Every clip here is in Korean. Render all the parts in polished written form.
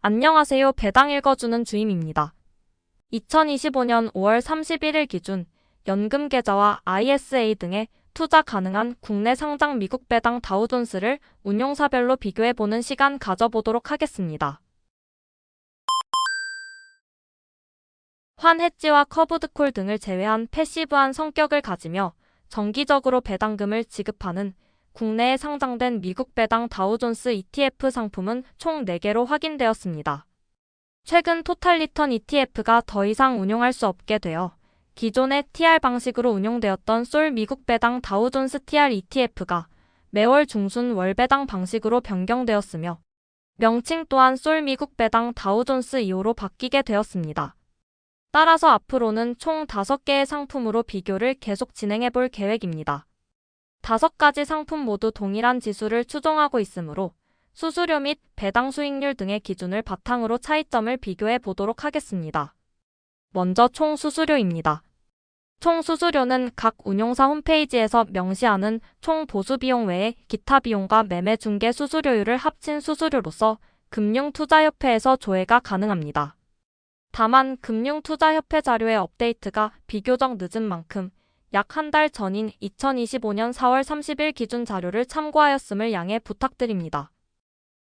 안녕하세요. 배당 읽어주는 주임입니다. 2025년 5월 31일 기준 연금계좌와 ISA 등의 투자 가능한 국내 상장 미국 배당 다우존스를 운용사별로 비교해보는 시간 가져보도록 하겠습니다. 환 해지와 커브드콜 등을 제외한 패시브한 성격을 가지며 정기적으로 배당금을 지급하는 국내에 상장된 미국 배당 다우존스 ETF 상품은 총 4개로 확인되었습니다. 최근 토탈리턴 ETF가 더 이상 운용할 수 없게 되어 기존의 TR 방식으로 운용되었던 솔 미국 배당 다우존스 TR ETF가 매월 중순 월배당 방식으로 변경되었으며 명칭 또한 솔 미국 배당 다우존스 2호로 바뀌게 되었습니다. 따라서 앞으로는 총 5개의 상품으로 비교를 계속 진행해 볼 계획입니다. 5가지 상품 모두 동일한 지수를 추종하고 있으므로 수수료 및 배당 수익률 등의 기준을 바탕으로 차이점을 비교해 보도록 하겠습니다. 먼저 총 수수료입니다. 총 수수료는 각 운용사 홈페이지에서 명시하는 총 보수 비용 외에 기타 비용과 매매 중개 수수료율을 합친 수수료로서 금융투자협회에서 조회가 가능합니다. 다만 금융투자협회 자료의 업데이트가 비교적 늦은 만큼 약 한 달 전인 2025년 4월 30일 기준 자료를 참고하였음을 양해 부탁드립니다.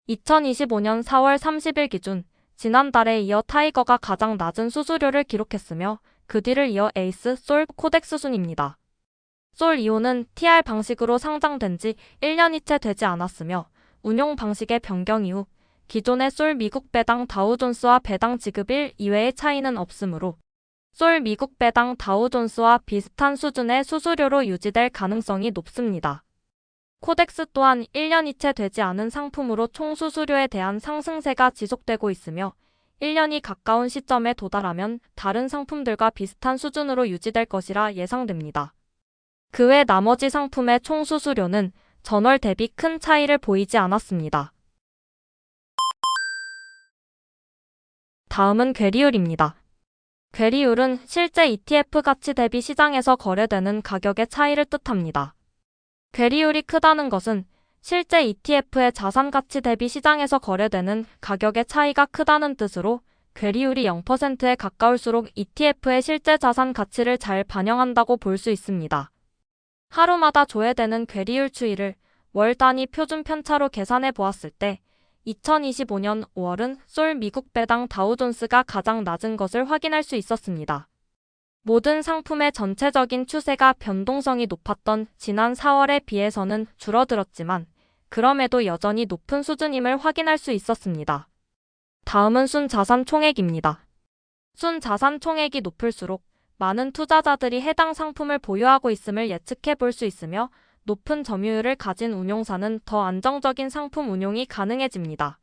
2025년 4월 30일 기준 지난달에 이어 타이거가 가장 낮은 수수료를 기록했으며 그 뒤를 이어 에이스, 솔, 코덱스 순입니다. 솔 2호는 TR 방식으로 상장된 지 1년이 채 되지 않았으며 운용 방식의 변경 이후 기존의 솔 미국 배당 다우존스와 배당 지급 1, 2회의 차이는 없으므로 솔 미국 배당 다우존스와 비슷한 수준의 수수료로 유지될 가능성이 높습니다. 코덱스 또한 1년이 채 되지 않은 상품으로 총 수수료에 대한 상승세가 지속되고 있으며 1년이 가까운 시점에 도달하면 다른 상품들과 비슷한 수준으로 유지될 것이라 예상됩니다. 그 외 나머지 상품의 총 수수료는 전월 대비 큰 차이를 보이지 않았습니다. 다음은 괴리율입니다. 괴리율은 실제 ETF 가치 대비 시장에서 거래되는 가격의 차이를 뜻합니다. 괴리율이 크다는 것은 실제 ETF의 자산 가치 대비 시장에서 거래되는 가격의 차이가 크다는 뜻으로 괴리율이 0%에 가까울수록 ETF의 실제 자산 가치를 잘 반영한다고 볼 수 있습니다. 하루마다 조회되는 괴리율 추이를 월 단위 표준 편차로 계산해 보았을 때 2025년 5월은 솔 미국 배당 다우존스가 가장 낮은 것을 확인할 수 있었습니다. 모든 상품의 전체적인 추세가 변동성이 높았던 지난 4월에 비해서는 줄어들었지만 그럼에도 여전히 높은 수준임을 확인할 수 있었습니다. 다음은 순자산 총액입니다. 순자산 총액이 높을수록 많은 투자자들이 해당 상품을 보유하고 있음을 예측해 볼 수 있으며 높은 점유율을 가진 운용사는 더 안정적인 상품 운용이 가능해집니다.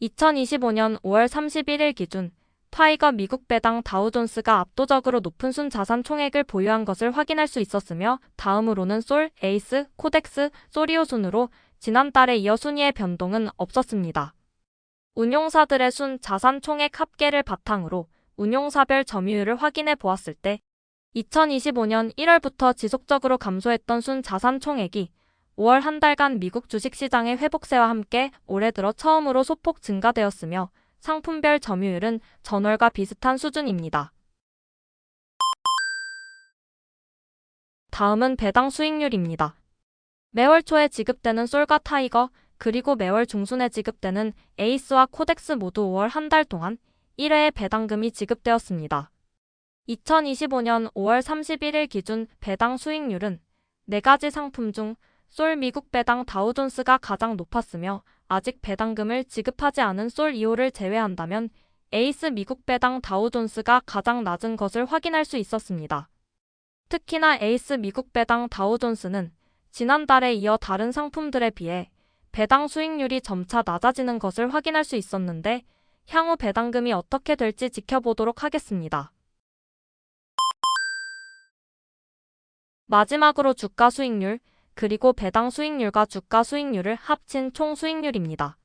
2025년 5월 31일 기준 타이거 미국 배당 다우존스가 압도적으로 높은 순자산 총액을 보유한 것을 확인할 수 있었으며 다음으로는 솔, 에이스, 코덱스, 소리오 순으로 지난달에 이어 순위의 변동은 없었습니다. 운용사들의 순자산 총액 합계를 바탕으로 운용사별 점유율을 확인해 보았을 때 2025년 1월부터 지속적으로 감소했던 순자산 총액이 5월 한 달간 미국 주식시장의 회복세와 함께 올해 들어 처음으로 소폭 증가되었으며 상품별 점유율은 전월과 비슷한 수준입니다. 다음은 배당 수익률입니다. 매월 초에 지급되는 솔과 타이거, 그리고 매월 중순에 지급되는 에이스와 코덱스 모두 5월 한 달 동안 1회의 배당금이 지급되었습니다. 2025년 5월 31일 기준 배당 수익률은 4가지 상품 중 솔 미국 배당 다우존스가 가장 높았으며 아직 배당금을 지급하지 않은 솔 2호를 제외한다면 에이스 미국 배당 다우존스가 가장 낮은 것을 확인할 수 있었습니다. 특히나 에이스 미국 배당 다우존스는 지난달에 이어 다른 상품들에 비해 배당 수익률이 점차 낮아지는 것을 확인할 수 있었는데 향후 배당금이 어떻게 될지 지켜보도록 하겠습니다. 마지막으로 주가 수익률, 그리고 배당 수익률과 주가 수익률을 합친 총 수익률입니다.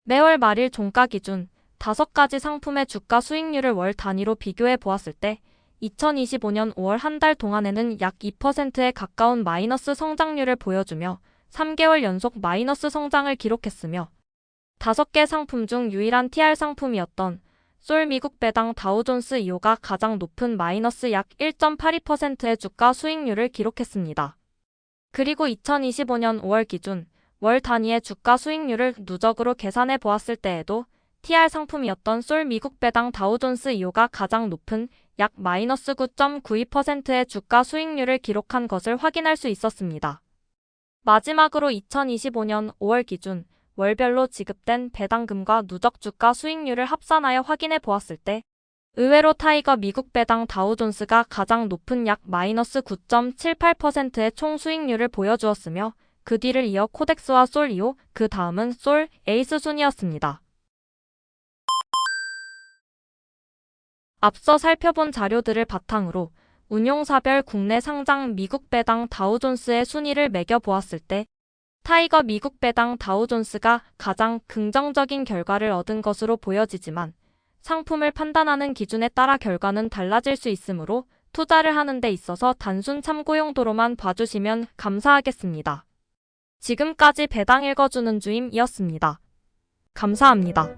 매월 말일 종가 기준 5가지 상품의 주가 수익률을 월 단위로 비교해 보았을 때 2025년 5월 한 달 동안에는 약 2%에 가까운 마이너스 성장률을 보여주며 3개월 연속 마이너스 성장을 기록했으며 5개 상품 중 유일한 TR 상품이었던 솔 미국 배당 다우존스 2호가 가장 높은 마이너스 약 1.82%의 주가 수익률을 기록했습니다. 그리고 2025년 5월 기준 월 단위의 주가 수익률을 누적으로 계산해 보았을 때에도 TR 상품이었던 솔 미국 배당 다우존스 2호가 가장 높은 약 마이너스 9.92%의 주가 수익률을 기록한 것을 확인할 수 있었습니다. 마지막으로 2025년 5월 기준 월별로 지급된 배당금과 누적 주가 수익률을 합산하여 확인해 보았을 때 의외로 타이거 미국 배당 다우존스가 가장 높은 약 마이너스 9.78%의 총 수익률을 보여주었으며 그 뒤를 이어 코덱스와 솔 2호, 그 다음은 솔, 에이스 순이었습니다. 앞서 살펴본 자료들을 바탕으로 운용사별 국내 상장 미국 배당 다우존스의 순위를 매겨보았을 때 타이거 미국 배당 다우존스가 가장 긍정적인 결과를 얻은 것으로 보여지지만 상품을 판단하는 기준에 따라 결과는 달라질 수 있으므로 투자를 하는 데 있어서 단순 참고 용도로만 봐주시면 감사하겠습니다. 지금까지 배당 읽어주는 주임이었습니다. 감사합니다.